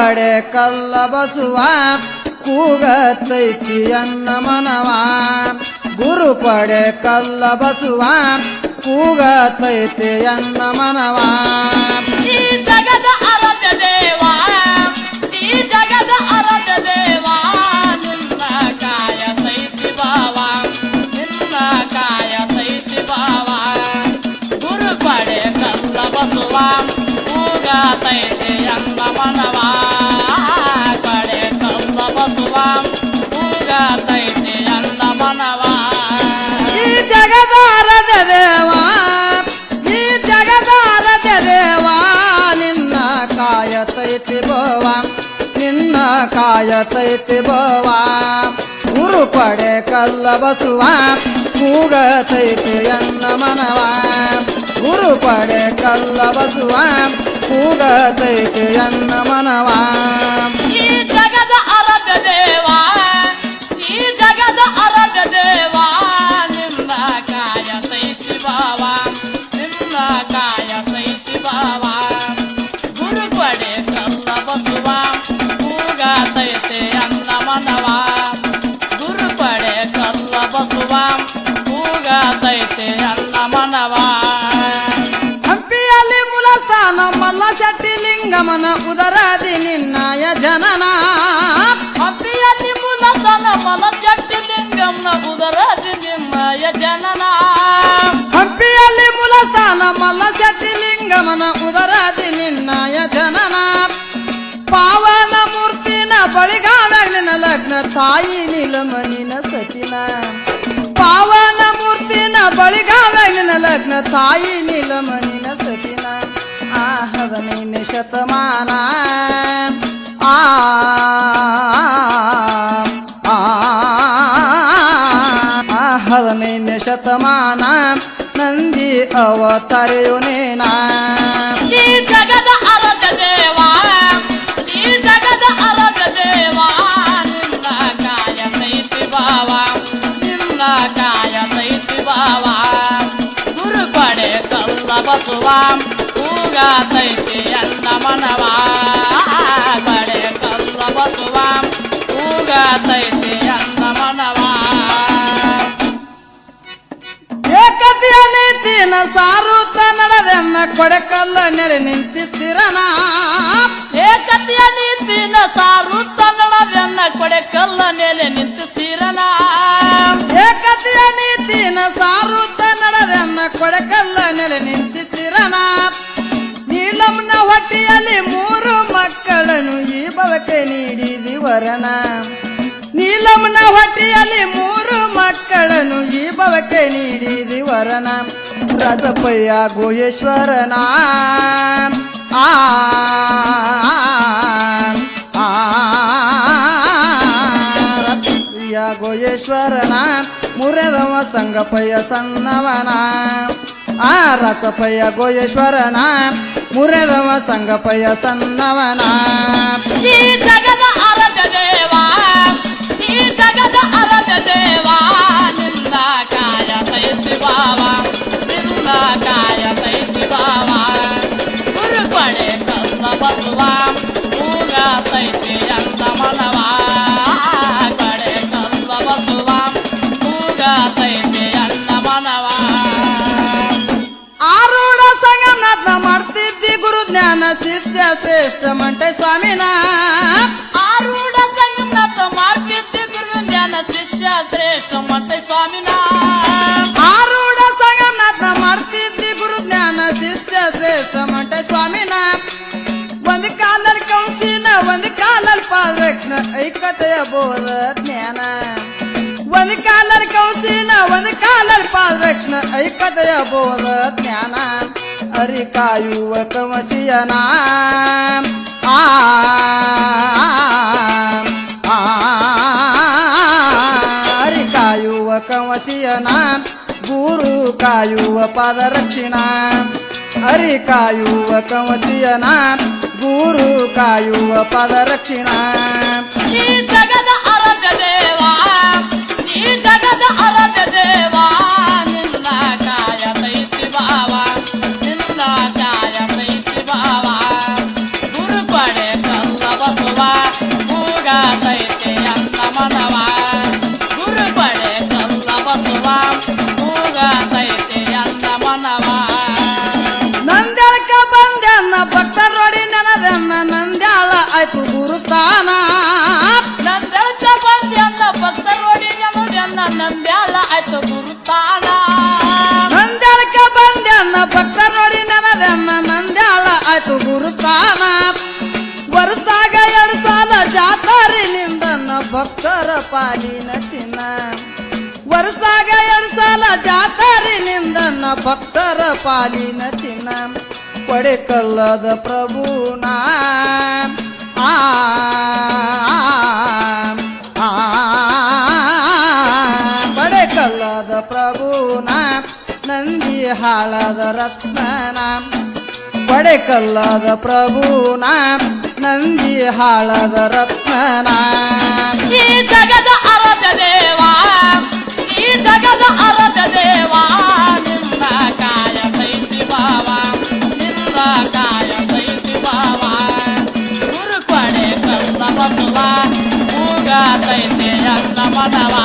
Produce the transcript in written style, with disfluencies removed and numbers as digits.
ಪಡೆ ಕಲ್ಲ ಬಸುವ ಕೂಗತೈತಿ ಅನ್ನ ಮನವ ಗುರು ಪಡೆ ಕಲ್ಲ ಬಸುವ ಕೂಗತೈತಿ ಅನ್ನ ಮನವ ಈ ಜಗದ ಅರತ ದೇವ ಈ ಜಗದ ಅರತ ದೇವ ನಿನ್ನ ಕಾಯತೈತಿ ಬಾವ ನಿನ್ನ ಕಾಯತೈತಿ ಬಾವ ಗುರು ಪಡೆ ಕಲ್ಲ ಬಸುವ ಕೂಗತೈತಿ ಅನ್ನ ಮನವ ಪಡೆ ಕಲ್ಲ ಬಸುವ ಕೂಗತೈತಿ ಅನ್ನ ಮನವ ಈ ಜಗದ ಅರದ ದೇವ ಈ ಜಗದ ಅರದ ದೇವ ನಿನ್ನ ಕಾಯತೈತಿ ಬವ ನಿನ್ನ ಕಾಯತೈತಿ ಬವ ಗುರು ಪಡೆ ಕಲ್ಲ ಬಸುವ ಕೂಗತೈತಿ ಅನ್ನ ಮನವ ಗುರು ಪಡೆ ಕಲ್ಲ ಬಸುವ ಕೂಗತೈತಿ ಅನ್ನ ಮನವ ಈ ಜಗದ ಅರಗ ದೇವ ಈ ಜಗದ ಅರಗ ದೇವ ನಿನ್ನ ಕಾಯತೈತಿ ಬಾವ ನಿನ್ನ ಕಾಯತೈತಿ ಬಾವ ಗುರು ಪಡೆ ಕಲ್ಲ ಬಸುವ ಕೂಗತೈತಿ ಅನ್ನ ಮನವ ಗುರು ಪಡೆ ಕಲ್ಲ ಬಸುವ ಕೂಗತೈತಿ ಅನ್ನ ಮನವ ಹಂಪಿಯಲ್ಲಿ ಮೂಲಸ್ಥಾನ ಮಲ್ಲ ಶೆಟ್ಟಿ ಲಿಂಗಮನ ಉದರಾದಿ ನಿನ್ನಯ ಜನನ ಹಂಪಿಯಲ್ಲಿ ಮೂಲಸ್ಥಾನ ಮಲ್ಲ ಶೆಟ್ಟಿ ಲಿಂಗಮನ ಉದರಾದಿ ನಿನ್ನಯ ಜನನ ಹಂಪಿಯಲ್ಲಿ ಮೂಲಸ್ಥಾನ ಮಲ್ಲ ಶೆಟ್ಟಿ ಲಿಂಗಮನ ಉದರಾದಿ ನಿನ್ನಯ ಜನನ ಪಾವನ ಮೂರ್ತಿನ ಬಳಿಗಾಡಲಿನ ಲಗ್ನ ತಾಯಿ ನಿಲಮನಿನ ಸತಿನ ಪಾವನ ಮೂರ್ತಿನ ಬಳಿಗಾಡಲಿನ ಲಗ್ನ ತಾಯಿ ನಿಲಮನಿನ ಸತಿನ ಆ 15ನೇ ಶತಮಾನ ಆ 15ನೇ ಶತಮಾನ ನಂದಿ ಅವತಾರೆಯುನೇನ ಈ ಜಗದ ಅರಗ ದೇವ ಈ ಜಗದ ಅರಗ ದೇವ ನಿನ್ನ ಕಾಯತೈತಿ ಬಾವ ನಿನ್ನ ಕಾಯತೈತಿ ಬಾವ ಗುರು ಪಡೆ ಕಲ್ಲ ಬಸುವ ಕೂಗತೈತಿ ಅನ್ನ ಮನವ ಪಡೆ ಕಲ್ಲ ಬಸುವ ಕೂಗತೈತಿ ಅನ್ನ ಮನವ ಏಕತೆಯ ನೀತಿನ ಸಾರುತ್ತ ನಡೆದನ್ನ ಕೊಡಕಲ್ಲ ನೆರೆ ನಿಂತಿಸ್ತಿರನ ಏಕತೆಯ ನೀತಿನ ಸಾರುತ್ತ ನಡೆದನ್ನ ಕೊಡಕಲ್ಲ ನೆಲೆ ನಿಂತಿಸ್ತಿರನ ಏಕತೆಯ ನೀತಿನ ಸಾರುತ್ತ ನಡೆದನ್ನ ಕೊಡಕಲ್ಲ ನೆಲೆ ನಿಂತಿಸ್ತಿರನ ನೀಲಂನ ಹೊಟ್ಟೆಯಲ್ಲಿ 3 ಮಕ್ಕಳನ್ನು ಈ ಭವಕ್ಕೆ ನೀಡಿದಿವರನ ನೀಲಂನ ಹೊಟ್ಟೆಯಲ್ಲಿ 3 ಮಕ್ಕಳನ್ನು ಈ ಭವಕ್ಕೆ ನೀಡಿದಿವರನ ರಾಜಪಯ್ಯ ಗೋಯೇಶ್ವರನ ಆ ರಾಜಪಯ್ಯ ಗೋಯೇಶ್ವರನ ಮುರೆದವ ಸಂಗಪಯ್ಯ ಸನ್ನವನ ಆ ರಸಪಯ್ಯ ಗೋಯೇಶ್ವರನ ಮುರೆದವ ಸಂಗಪಯ್ಯ ಸನ್ನವನ ಈ ಜಗದ ಅರಗ ದೇವ ಈ ಜಗದ ಅರಗ ದೇವ ನಿನ್ನ ಕಾಯತೈತಿ ಬಾವ ನಿನ್ನ ಕಾಯತೈತಿ ಬಾವ ಗುರು ಪಡೆ ಕಲ್ಲ ಬಸುವ ಕೂಗತೈತಿ ಅನ್ನ ಮನವ ಪಡೆ ಕಲ್ಲ ಬಸುವ ಕೂಗತೈತಿ ಅನ್ನ ಮನವ ಆರೂಢ ಸಂಗಮನಾಥ ಮಾಡ್ತಿದ್ದಿ ಗುರು ಜ್ಞಾನ ಶಿಷ್ಯ ಶ್ರೇಷ್ಠ ಮಂಟೆ ಸ್ವಾಮಿನ ಆರೂಢ ಸಂಗಮನಾಥ ಮಾಡ್ತಿದ್ದಿ ಗುರು ಜ್ಞಾನ ಶಿಷ್ಯ ಶ್ರೇಷ್ಠ ಮಂಟೆ ಸ್ವಾಮಿನ ಆರೂಢ ಸಂಗಮನಾಥ ಮಾಡ್ತಿದ್ದಿ ಗುರು ಜ್ಞಾನ ಶಿಷ್ಯ ಶ್ರೇಷ್ಠ ಮಂಟೆ ಸ್ವಾಮಿನ ಒಂದ್ ಕಾಲಲ್ಲಿ ಕೌಸಿನ ಒಂದ್ ಕಾಲಲ್ಲಿ ಪಾದರಕ್ಷಣ ಐಕತೆಯ ಬೋಧ ಜ್ಞಾನ ಒಂದ್ ಕಾಲಲ್ಲಿ ಕೌಸಿನ ಒಂದ್ ಕಾಲಲ್ಲಿ ಪಾದರಕ್ಷಣ ಐಕತೆಯ ಬೋಧ ಜ್ಞಾನ ಹರಿ ಕಾಯುವ ಕಮಸಿಯನ ಆ ಹರಿ ಕಾಯುವ ಕಮಸಿಯನ ಗುರು ಕಾಯುವ ಪಾದರಕ್ಷಿಣ ಹರಿ ಕಾಯುವ ಕಮಸಿಯನ ಗುರು ಕಾಯುವ ಪಾದರಕ್ಷಿಣ ಈ ಜಗದ ಅರಗ ದೇವ ಈ ಜಗದ ಅರಗ ದೇವ ನಿನ್ನ ಕಾಯತೈತಿ ಬಾವ ನಿನ್ನ ಕಾಯತೈತಿ ಬಾವ ಗುರು ಪಡೆ ಕಲ್ಲ ಬಸುವ ನೆನದೆಮ್ಮ ಮಂದ್ಯಾಳ ಆಯ್ತು ಗುರುಸ್ಥಾನ ವರ್ಷದಾಗ 2 ಸಾಲ ಜಾತಾರಿ ನಿಂದನ್ನ ಭಕ್ತರ ಪಾಲಿನ ಚಿನ್ನ ವರ್ಷದಾಗ 2 ಸಾಲ ಜಾತಾರಿ ನಿಂದನ್ನ ಭಕ್ತರ ಪಾಲಿನ ಚಿನ್ನ ಪಡೆಕಲ್ಲದ ಪ್ರಭುನ ಪಡೆಕಲ್ಲದ ಪ್ರಭುನ ನಂದಿ ಹಾಳದ ರತ್ನನ ಪಡೆಕಲ್ಲದ ಪ್ರಭುನ ನಂದಿ ಹಾಳದ ರತ್ನನ ಈ ಜಗದ ಅರದ ದೇವ ಈ ಜಗದ ಅರದ ದೇವ ನಿನ್ನ ಕಾಯ ಸೈತಿ ಬಾವ ನಿನ್ನ ಕಾಯ ಸೈತಿ ಬಾವ ಗುರು ಕೊಡೆ ಕಲ್ಲ ಬಸವ ಮೂಗ ಸೈತೆ ಅನ್ನ ಮನವ